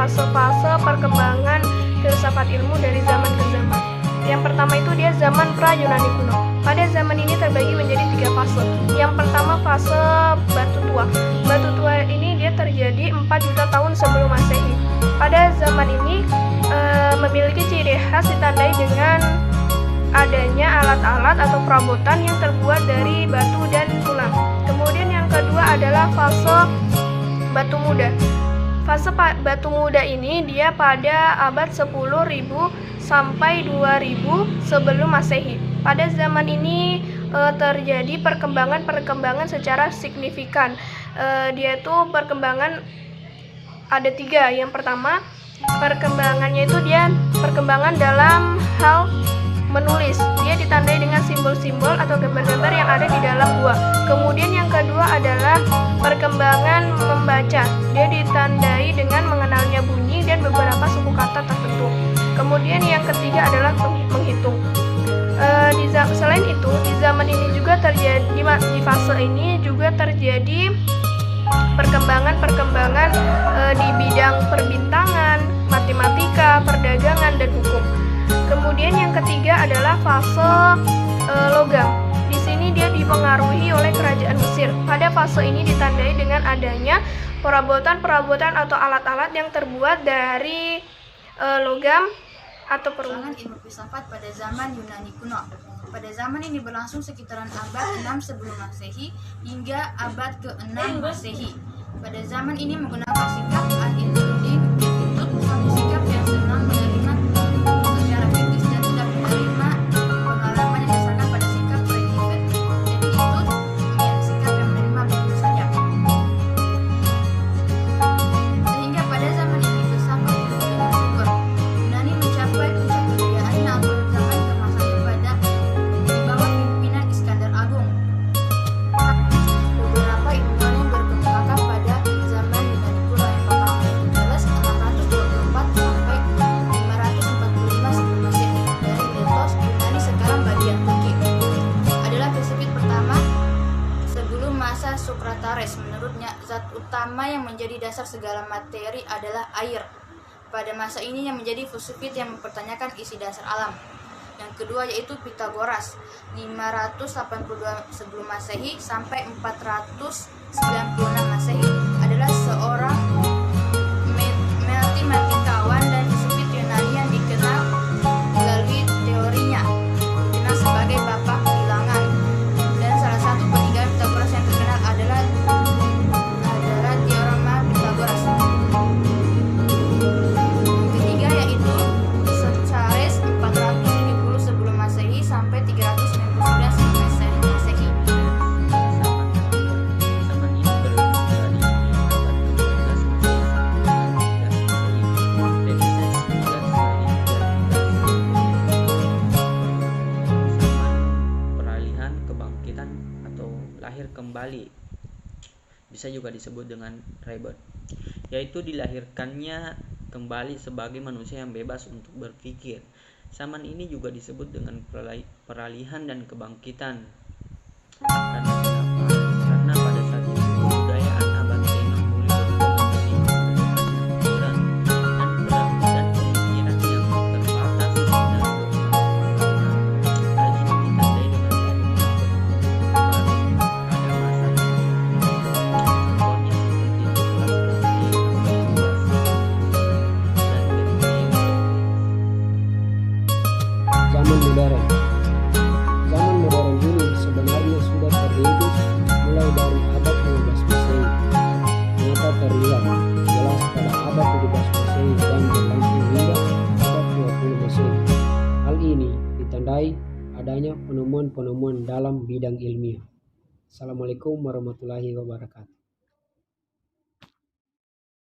fase-fase perkembangan filsafat ilmu dari zaman ke zaman. Yang pertama itu dia zaman pra-Yunani kuno. Pada zaman ini terbagi menjadi 3 fase. Yang pertama fase batu tua. Batu tua ini dia terjadi 4 juta tahun sebelum Masehi. Pada zaman ini memiliki ciri khas ditandai dengan adanya alat-alat atau perabotan yang terbuat dari batu dan tulang. Kemudian yang kedua adalah fase batu muda. Fase batu muda ini dia pada abad 10.000 sampai 2000 sebelum Masehi. Pada zaman ini terjadi perkembangan secara signifikan. Dia itu perkembangan ada 3. Yang pertama, perkembangannya itu dia perkembangan dalam hal menulis. Dia ditandai dengan simbol-simbol atau gambar-gambar yang ada di dalam gua. Kemudian yang kedua adalah perkembangan membaca. Dia ditandai dengan mengenalnya bunyi dan beberapa suku kata tertentu. Kemudian yang ketiga adalah menghitung. Selain itu, di zaman ini juga terjadi, di fase ini juga terjadi perkembangan di bidang perbintangan, matematika, perdagangan, dan hukum. Kemudian yang ketiga adalah fase logam. Di sini dia dipengaruhi oleh kerajaan Mesir. Pada fase ini ditandai dengan adanya perabotan atau alat-alat yang terbuat dari logam atau perkembangan ilmu filsafat pada zaman Yunani kuno. Pada zaman ini berlangsung sekitaran abad 6 sebelum Masehi hingga abad ke-6 Masehi. Pada zaman ini menggunakan sikap unintelligent attitude, suatu sikap yang senang menerima secara kritis dan tidak menerima pengalaman yang didasarkan pada sikap predicate attitude, yang sikap yang menerima begitu saja. Sehingga pada zaman ini filsafat dengan subur. Yunani mencapai puncak kejayaannya awal zaman keemasannya pada di bawah pimpinan Iskandar Agung. Beberapa ilmuwan yang berkemukakan pada zaman Yunani kuno yang pertama yaitu Thales 624 sampai 545 sebelum Masehi dari Miletos, Yunani sekarang bagian Turki. Adalah filsufis pertama sebelum masa Sokrates. Menurutnya, zat utama yang menjadi dasar segala materi adalah air. Pada masa ini yang menjadi filsufis yang mempertanyakan isi dasar alam. Yang kedua yaitu Pythagoras 582 sebelum Masehi sampai 496 Masehi adalah seorang matematikawan dan filsufis Yunani yang dikenal melalui teorinya, dikenal sebagai bapak bilangan. Dan salah satu peninggalan Pythagoras yang terkenal adalah teorema Pythagoras. Yang ketiga yaitu Socrates 470 sebelum Masehi sampai 399 sebelum Masehi. Zaman ini berlangsung dari abad ke-12 Masehi sampai 19 zaman peralihan kebangkitan atau lahir kembali, bisa juga disebut dengan rebirth, yaitu dilahirkannya kembali sebagai manusia yang bebas untuk berpikir. Zaman ini juga disebut dengan peralihan dan kebangkitan. Karena kenapa? Karena pada saat itu kebudayaan abad ke-6 mulai berkembang menjadi kebudayaan yang moderan dan pemikiran yang terbatas dan dogma. Hal ini ditandai dengan adanya perkembangan pada masa itu. Contohnya seperti Nicholas Flamel, dan Zaman modern. Zaman modern ini sebenarnya sudah terintis mulai dari abad 15 Masehi. Ternyata terlihat jelas pada abad 17 Masehi dan berlangsung hingga abad 20 Masehi. Hal ini ditandai adanya penemuan-penemuan dalam bidang ilmiah. Assalamualaikum warahmatullahi wabarakatuh.